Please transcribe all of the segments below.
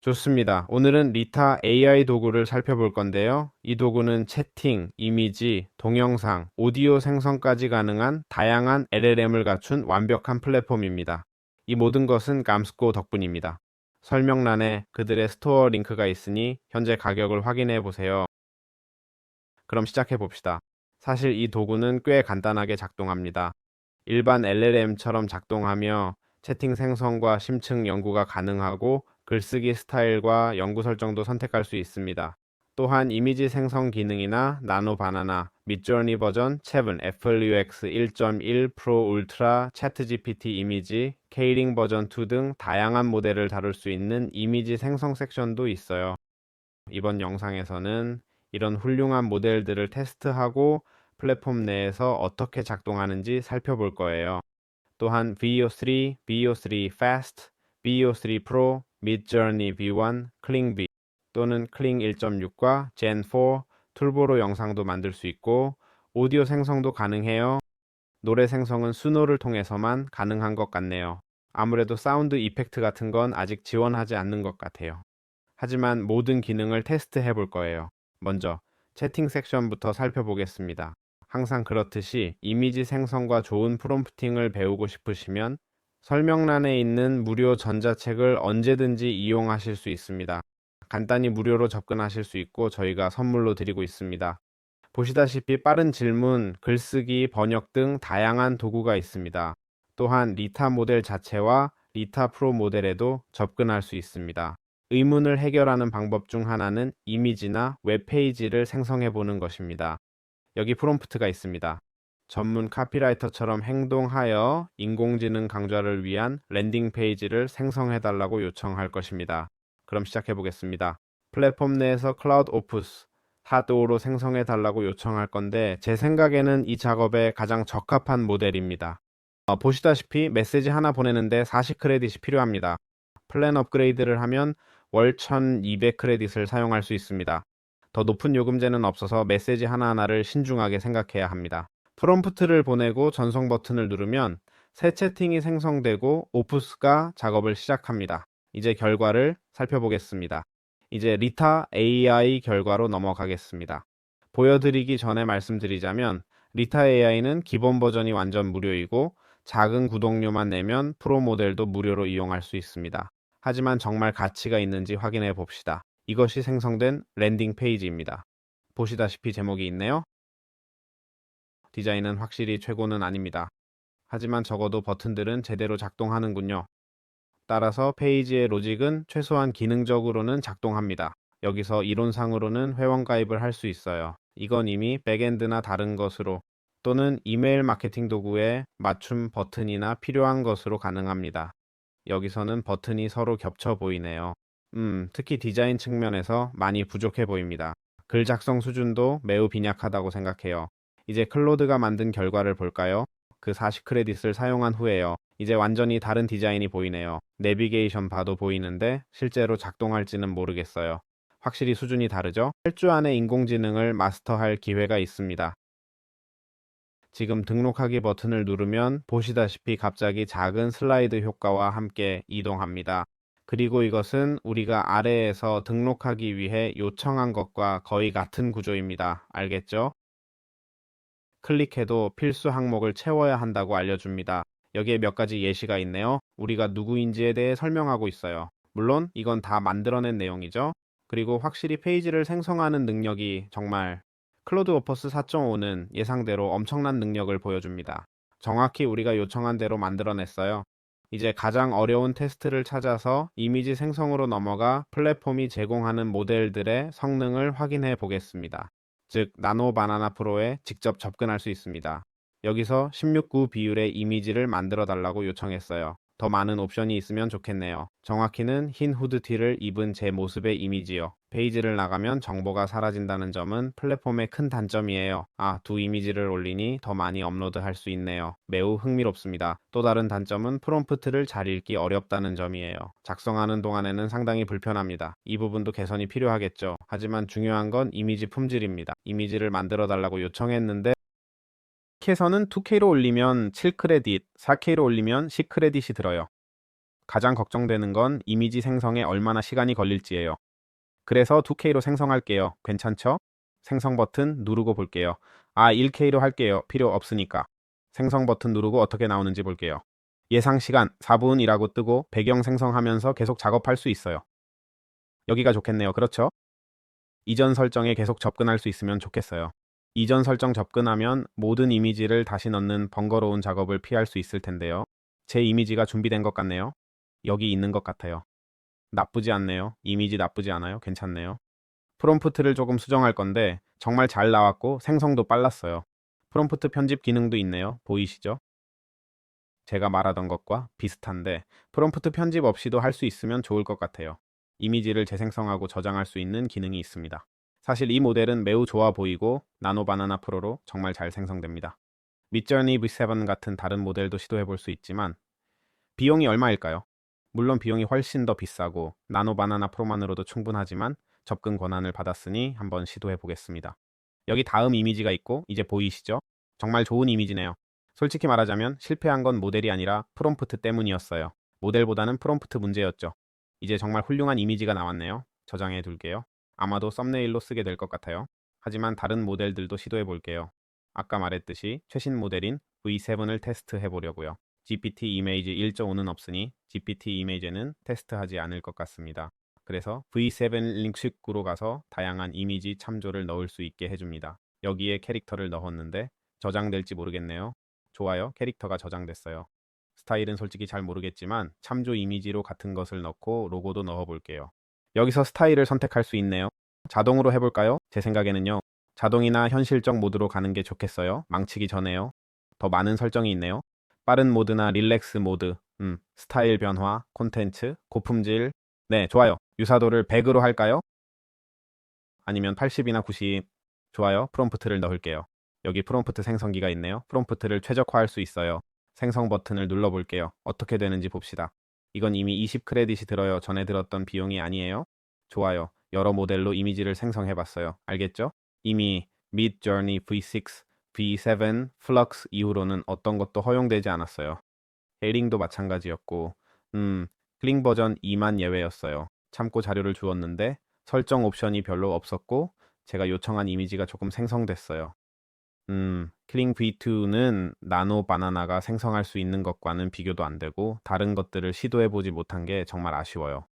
좋습니다. 오늘은 리타 AI 도구를 살펴볼 건데요. 이 도구는 채팅, 이미지, 동영상, 오디오 생성까지 가능한 다양한 LLM을 갖춘 완벽한 플랫폼입니다. 이 모든 것은 감스코 덕분입니다. 설명란에 그들의 스토어 링크가 있으니 현재 가격을 확인해 보세요. 그럼 시작해 봅시다. 사실 이 도구는 꽤 간단하게 작동합니다. 일반 LLM처럼 작동하며 채팅 생성과 심층 연구가 가능하고 글쓰기 스타일과 연구 설정도 선택할 수 있습니다. 또한 이미지 생성 기능이나 나노 바나나, midjourney 버전 7, FLUX 1.1 프로 울트라, 채트GPT 이미지, Kling 버전 2 등 다양한 모델을 다룰 수 있는 이미지 생성 섹션도 있어요. 이번 영상에서는 이런 훌륭한 모델들을 테스트하고 플랫폼 내에서 어떻게 작동하는지 살펴볼 거예요. 또한 VO3, VO3 Fast, VO3 Pro, Midjourney V1, Kling V 또는 Kling 1.6과 Gen 4 툴보로 영상도 만들 수 있고 오디오 생성도 가능해요. 노래 생성은 수노를 통해서만 가능한 것 같네요. 아무래도 사운드 이펙트 같은 건 아직 지원하지 않는 것 같아요. 하지만 모든 기능을 테스트해 볼 거예요. 먼저 채팅 섹션부터 살펴보겠습니다. 항상 그렇듯이 이미지 생성과 좋은 프롬프팅을 배우고 싶으시면 설명란에 있는 무료 전자책을 언제든지 이용하실 수 있습니다. 간단히 무료로 접근하실 수 있고 저희가 선물로 드리고 있습니다. 보시다시피 빠른 질문, 글쓰기, 번역 등 다양한 도구가 있습니다. 또한 리타 모델 자체와 리타 프로 모델에도 접근할 수 있습니다. 의문을 해결하는 방법 중 하나는 이미지나 웹페이지를 생성해 보는 것입니다. 여기 프롬프트가 있습니다. 전문 카피라이터처럼 행동하여 인공지능 강좌를 위한 랜딩 페이지를 생성해 달라고 요청할 것입니다. 그럼 시작해 보겠습니다. 플랫폼 내에서 클라우드 오프스, 하드오로 생성해 달라고 요청할 건데 제 생각에는 이 작업에 가장 적합한 모델입니다. 보시다시피 메시지 하나 보내는데 40 크레딧이 필요합니다. 플랜 업그레이드를 하면 월 1200 크레딧을 사용할 수 있습니다. 더 높은 요금제는 없어서 메시지 하나하나를 신중하게 생각해야 합니다. 프롬프트를 보내고 전송 버튼을 누르면 새 채팅이 생성되고 오프스가 작업을 시작합니다. 이제 결과를 살펴보겠습니다. 이제 리타 AI 결과로 넘어가겠습니다. 보여드리기 전에 말씀드리자면 리타 AI는 기본 버전이 완전 무료이고 작은 구독료만 내면 프로 모델도 무료로 이용할 수 있습니다. 하지만 정말 가치가 있는지 확인해 봅시다. 이것이 생성된 랜딩 페이지입니다. 보시다시피 제목이 있네요. 디자인은 확실히 최고는 아닙니다. 하지만 적어도 버튼들은 제대로 작동하는군요. 따라서 페이지의 로직은 최소한 기능적으로는 작동합니다. 여기서 이론상으로는 회원 가입을 할 수 있어요. 이건 이미 백엔드나 다른 것으로 또는 이메일 마케팅 도구에 맞춤 버튼이나 필요한 것으로 가능합니다. 여기서는 버튼이 서로 겹쳐 보이네요. 특히 디자인 측면에서 많이 부족해 보입니다. 글 작성 수준도 매우 빈약하다고 생각해요. 이제 클로드가 만든 결과를 볼까요? 그 40 크레딧을 사용한 후에요. 이제 완전히 다른 디자인이 보이네요. 내비게이션 봐도 보이는데 실제로 작동할지는 모르겠어요. 확실히 수준이 다르죠? 8주 안에 인공지능을 마스터할 기회가 있습니다. 지금 등록하기 버튼을 누르면 보시다시피 갑자기 작은 슬라이드 효과와 함께 이동합니다. 그리고 이것은 우리가 아래에서 등록하기 위해 요청한 것과 거의 같은 구조입니다. 알겠죠? 클릭해도 필수 항목을 채워야 한다고 알려줍니다. 여기에 몇 가지 예시가 있네요. 우리가 누구인지에 대해 설명하고 있어요. 물론 이건 다 만들어낸 내용이죠. 그리고 확실히 페이지를 생성하는 능력이 정말 클로드 워퍼스 4.5는 예상대로 엄청난 능력을 보여줍니다. 정확히 우리가 요청한 대로 만들어냈어요. 이제 가장 어려운 테스트를 찾아서 이미지 생성으로 넘어가 플랫폼이 제공하는 모델들의 성능을 확인해 보겠습니다. 즉 나노 바나나 프로에 직접 접근할 수 있습니다. 여기서 16:9 비율의 이미지를 만들어 달라고 요청했어요. 더 많은 옵션이 있으면 좋겠네요. 정확히는 흰 후드티를 입은 제 모습의 이미지요. 페이지를 나가면 정보가 사라진다는 점은 플랫폼의 큰 단점이에요. 두 이미지를 올리니 더 많이 업로드할 수 있네요. 매우 흥미롭습니다. 또 다른 단점은 프롬프트를 잘 읽기 어렵다는 점이에요. 작성하는 동안에는 상당히 불편합니다. 이 부분도 개선이 필요하겠죠. 하지만 중요한 건 이미지 품질입니다. 이미지를 만들어 달라고 요청했는데 4K에서는 2K로 올리면 7 크레딧, 4K로 올리면 10 크레딧이 들어요. 가장 걱정되는 건 이미지 생성에 얼마나 시간이 걸릴지예요. 그래서 2K로 생성할게요. 괜찮죠? 생성 버튼 누르고 볼게요. 1K로 할게요. 필요 없으니까. 생성 버튼 누르고 어떻게 나오는지 볼게요. 예상 시간 4분이라고 뜨고 배경 생성하면서 계속 작업할 수 있어요. 여기가 좋겠네요. 그렇죠? 이전 설정에 계속 접근할 수 있으면 좋겠어요. 이전 설정 접근하면 모든 이미지를 다시 넣는 번거로운 작업을 피할 수 있을 텐데요. 제 이미지가 준비된 것 같네요. 여기 있는 것 같아요. 나쁘지 않네요. 이미지 나쁘지 않아요. 괜찮네요. 프롬프트를 조금 수정할 건데 정말 잘 나왔고 생성도 빨랐어요. 프롬프트 편집 기능도 있네요. 보이시죠? 제가 말하던 것과 비슷한데 프롬프트 편집 없이도 할 수 있으면 좋을 것 같아요. 이미지를 재생성하고 저장할 수 있는 기능이 있습니다. 사실 이 모델은 매우 좋아 보이고 나노 바나나 프로로 정말 잘 생성됩니다. midjourney V7 같은 다른 모델도 시도해 볼 수 있지만 비용이 얼마일까요? 물론 비용이 훨씬 더 비싸고 나노 바나나 프로만으로도 충분하지만 접근 권한을 받았으니 한번 시도해 보겠습니다. 여기 다음 이미지가 있고 이제 보이시죠? 정말 좋은 이미지네요. 솔직히 말하자면 실패한 건 모델이 아니라 프롬프트 때문이었어요. 모델보다는 프롬프트 문제였죠. 이제 정말 훌륭한 이미지가 나왔네요. 저장해 둘게요. 아마도 썸네일로 쓰게 될 것 같아요. 하지만 다른 모델들도 시도해 볼게요. 아까 말했듯이 최신 모델인 V7을 테스트해 보려고요. GPT 이미지 1.5는 없으니 GPT 이미지는 테스트하지 않을 것 같습니다. 그래서 V7 링크식구로 가서 다양한 이미지 참조를 넣을 수 있게 해줍니다. 여기에 캐릭터를 넣었는데 저장될지 모르겠네요. 좋아요. 캐릭터가 저장됐어요. 스타일은 솔직히 잘 모르겠지만 참조 이미지로 같은 것을 넣고 로고도 넣어 볼게요. 여기서 스타일을 선택할 수 있네요. 자동으로 해볼까요? 제 생각에는요. 자동이나 현실적 모드로 가는 게 좋겠어요. 망치기 전에요. 더 많은 설정이 있네요. 빠른 모드나 릴렉스 모드, 스타일 변화, 콘텐츠, 고품질. 네, 좋아요. 유사도를 100으로 할까요? 아니면 80이나 90. 좋아요. 프롬프트를 넣을게요. 여기 프롬프트 생성기가 있네요. 프롬프트를 최적화할 수 있어요. 생성 버튼을 눌러볼게요. 어떻게 되는지 봅시다. 이건 이미 20 크레딧이 들어요. 전에 들었던 비용이 아니에요. 좋아요. 여러 모델로 이미지를 생성해봤어요. 알겠죠? 이미 Midjourney V6, V7, Flux 이후로는 어떤 것도 허용되지 않았어요. 헤링도 마찬가지였고, 클링 버전 2만 예외였어요. 참고 자료를 주었는데 설정 옵션이 별로 없었고 제가 요청한 이미지가 조금 생성됐어요. 클링 V2는 나노 바나나가 생성할 수 있는 것과는 비교도 안 되고 다른 것들을 시도해보지 못한 게 정말 아쉬워요.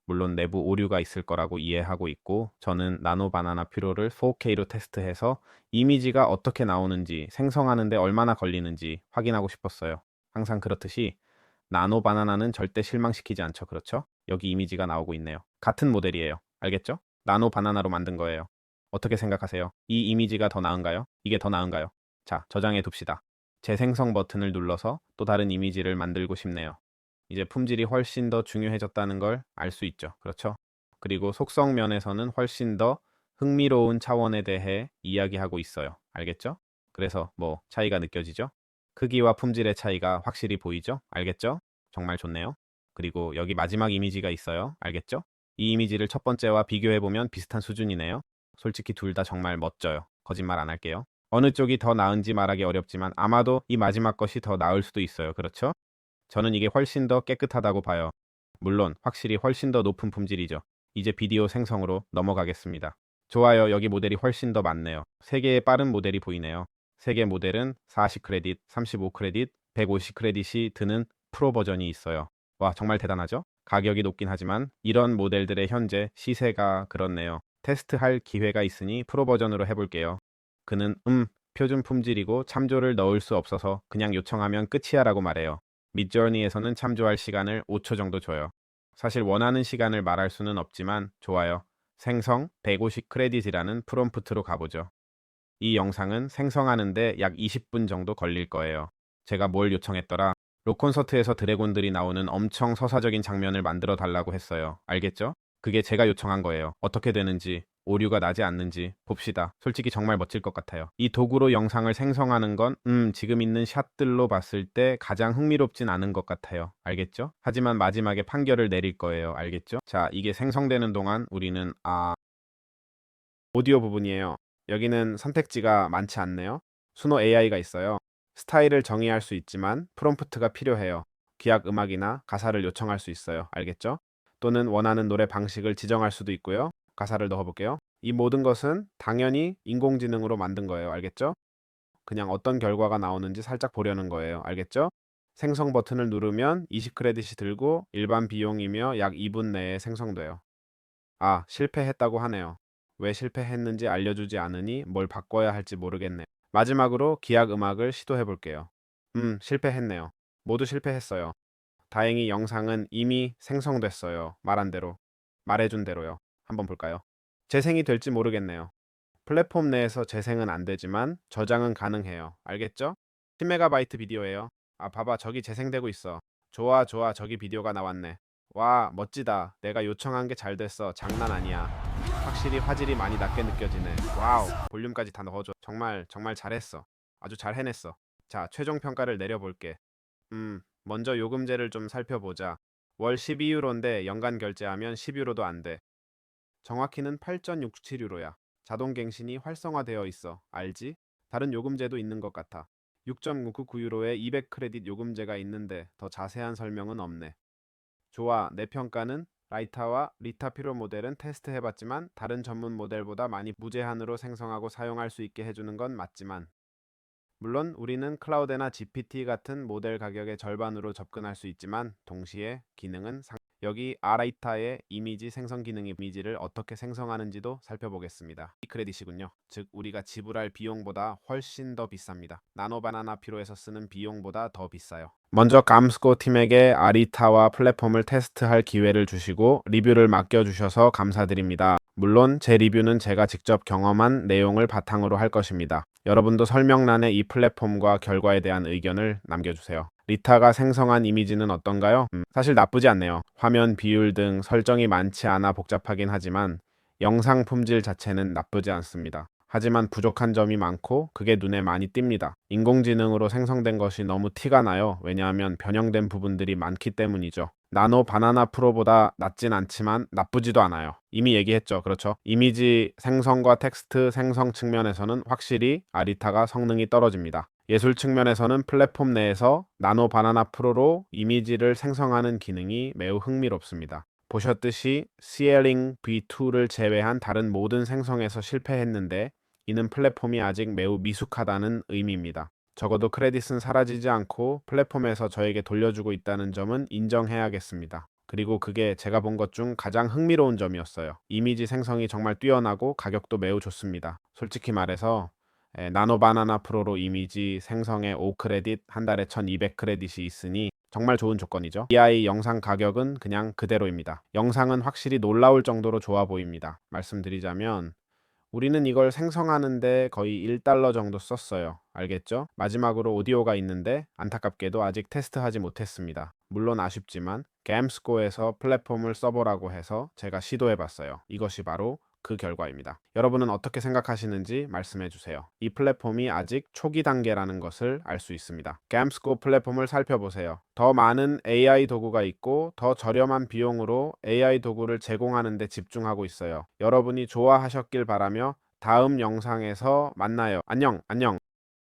물론 내부 오류가 있을 거라고 이해하고 있고 저는 나노 바나나 퓨로를 4K로 테스트해서 이미지가 어떻게 나오는지 생성하는데 얼마나 걸리는지 확인하고 싶었어요. 항상 그렇듯이 나노 바나나는 절대 실망시키지 않죠. 그렇죠? 여기 이미지가 나오고 있네요. 같은 모델이에요. 알겠죠? 나노 바나나로 만든 거예요. 어떻게 생각하세요? 이 이미지가 더 나은가요? 이게 더 나은가요? 자, 저장해 둡시다. 재생성 버튼을 눌러서 또 다른 이미지를 만들고 싶네요. 이제 품질이 훨씬 더 중요해졌다는 걸 알 수 있죠. 그렇죠? 그리고 속성 면에서는 훨씬 더 흥미로운 차원에 대해 이야기하고 있어요. 알겠죠? 그래서 뭐 차이가 느껴지죠? 크기와 품질의 차이가 확실히 보이죠? 알겠죠? 정말 좋네요. 그리고 여기 마지막 이미지가 있어요. 알겠죠? 이 이미지를 첫 번째와 비교해보면 비슷한 수준이네요. 솔직히 둘 다 정말 멋져요. 거짓말 안 할게요. 어느 쪽이 더 나은지 말하기 어렵지만 아마도 이 마지막 것이 더 나을 수도 있어요. 그렇죠? 저는 이게 훨씬 더 깨끗하다고 봐요. 물론 확실히 훨씬 더 높은 품질이죠. 이제 비디오 생성으로 넘어가겠습니다. 좋아요. 여기 모델이 훨씬 더 많네요. 3개의 빠른 모델이 보이네요. 3개 모델은 40 크레딧, 35 크레딧, 150 크레딧이 드는 프로 버전이 있어요. 와, 정말 대단하죠? 가격이 높긴 하지만 이런 모델들의 현재 시세가 그렇네요. 테스트할 기회가 있으니 프로 버전으로 해볼게요. 그는 표준 품질이고 참조를 넣을 수 없어서 그냥 요청하면 끝이야 라고 말해요. midjourney에서는 참조할 시간을 5초 정도 줘요. 사실 원하는 시간을 말할 수는 없지만 좋아요. 생성 150 크레딧이라는 프롬프트로 가보죠. 이 영상은 생성하는데 약 20분 정도 걸릴 거예요. 제가 뭘 요청했더라? 록콘서트에서 드래곤들이 나오는 엄청 서사적인 장면을 만들어 달라고 했어요. 알겠죠? 그게 제가 요청한 거예요. 어떻게 되는지, 오류가 나지 않는지 봅시다. 솔직히 정말 멋질 것 같아요. 이 도구로 영상을 생성하는 건, 지금 있는 샷들로 봤을 때 가장 흥미롭진 않은 것 같아요. 알겠죠? 하지만 마지막에 판결을 내릴 거예요. 알겠죠? 자, 이게 생성되는 동안 우리는, 오디오 부분이에요. 여기는 선택지가 많지 않네요. 수노 AI가 있어요. 스타일을 정의할 수 있지만 프롬프트가 필요해요. 기악 음악이나 가사를 요청할 수 있어요. 알겠죠? 또는 원하는 노래 방식을 지정할 수도 있고요. 가사를 넣어볼게요. 이 모든 것은 당연히 인공지능으로 만든 거예요. 알겠죠? 그냥 어떤 결과가 나오는지 살짝 보려는 거예요. 알겠죠? 생성 버튼을 누르면 20크레딧이 들고 일반 비용이며 약 2분 내에 생성돼요. 아, 실패했다고 하네요. 왜 실패했는지 알려주지 않으니 뭘 바꿔야 할지 모르겠네요. 마지막으로 기악 음악을 시도해 볼게요. 실패했네요. 모두 실패했어요. 다행히 영상은 이미 생성됐어요. 말한 대로. 말해준 대로요. 한번 볼까요? 재생이 될지 모르겠네요. 플랫폼 내에서 재생은 안 되지만 저장은 가능해요. 알겠죠? 10MB 비디오예요. 아, 봐봐. 저기 재생되고 있어. 좋아, 좋아. 저기 비디오가 나왔네. 와, 멋지다. 내가 요청한 게 잘 됐어. 장난 아니야. 확실히 화질이 많이 낮게 느껴지네. 와우. 볼륨까지 다 넣어줘. 정말, 정말 잘했어. 아주 잘 해냈어. 자, 최종 평가를 내려볼게. 먼저 요금제를 좀 살펴보자. 월 12유로인데 연간 결제하면 10유로도 안 돼. 정확히는 8.67유로야. 자동 갱신이 활성화되어 있어. 알지? 다른 요금제도 있는 것 같아. 6.999유로에 200크레딧 요금제가 있는데 더 자세한 설명은 없네. 좋아, 내 평가는 라이타와 리타 피로 모델은 테스트해봤지만 다른 전문 모델보다 많이 무제한으로 생성하고 사용할 수 있게 해주는 건 맞지만 물론 우리는 클라우드나 GPT 같은 모델 가격의 절반으로 접근할 수 있지만 동시에 기능은 여기 아라이타의 이미지 생성 기능 이미지를 어떻게 생성하는지도 살펴보겠습니다. 이 크레딧이군요. 즉 우리가 지불할 비용보다 훨씬 더 비쌉니다. 나노바나나 피로에서 쓰는 비용보다 더 비싸요. 먼저 감스코 팀에게 아리타와 플랫폼을 테스트할 기회를 주시고 리뷰를 맡겨주셔서 감사드립니다. 물론 제 리뷰는 제가 직접 경험한 내용을 바탕으로 할 것입니다. 여러분도 설명란에 이 플랫폼과 결과에 대한 의견을 남겨주세요. 리타가 생성한 이미지는 어떤가요? 사실 나쁘지 않네요. 화면 비율 등 설정이 많지 않아 복잡하긴 하지만 영상 품질 자체는 나쁘지 않습니다. 하지만 부족한 점이 많고 그게 눈에 많이 띕니다. 인공지능으로 생성된 것이 너무 티가 나요. 왜냐하면 변형된 부분들이 많기 때문이죠. 나노 바나나 프로보다 낫진 않지만 나쁘지도 않아요. 이미 얘기했죠. 그렇죠? 이미지 생성과 텍스트 생성 측면에서는 확실히 아리타가 성능이 떨어집니다. 예술 측면에서는 플랫폼 내에서 나노 바나나 프로로 이미지를 생성하는 기능이 매우 흥미롭습니다. 보셨듯이 시엘링 V2를 제외한 다른 모든 생성에서 실패했는데 이는 플랫폼이 아직 매우 미숙하다는 의미입니다. 적어도 크레딧은 사라지지 않고 플랫폼에서 저에게 돌려주고 있다는 점은 인정해야겠습니다. 그리고 그게 제가 본 것 중 가장 흥미로운 점이었어요. 이미지 생성이 정말 뛰어나고 가격도 매우 좋습니다. 솔직히 말해서 나노 바나나 프로로 이미지 생성에 5크레딧, 한 달에 1200크레딧이 있으니 정말 좋은 조건이죠. AI 영상 가격은 그냥 그대로입니다. 영상은 확실히 놀라울 정도로 좋아 보입니다. 말씀드리자면 우리는 이걸 생성하는데 거의 1달러 정도 썼어요. 알겠죠? 마지막으로 오디오가 있는데 안타깝게도 아직 테스트하지 못했습니다. 물론 아쉽지만 감스코에서 플랫폼을 써보라고 해서 제가 시도해봤어요. 이것이 바로 그 결과입니다. 여러분은 어떻게 생각하시는지 말씀해 주세요. 이 플랫폼이 아직 초기 단계라는 것을 알 수 있습니다. 감스코 플랫폼을 살펴보세요. 더 많은 AI 도구가 있고 더 저렴한 비용으로 AI 도구를 제공하는 데 집중하고 있어요. 여러분이 좋아하셨길 바라며 다음 영상에서 만나요. 안녕, 안녕.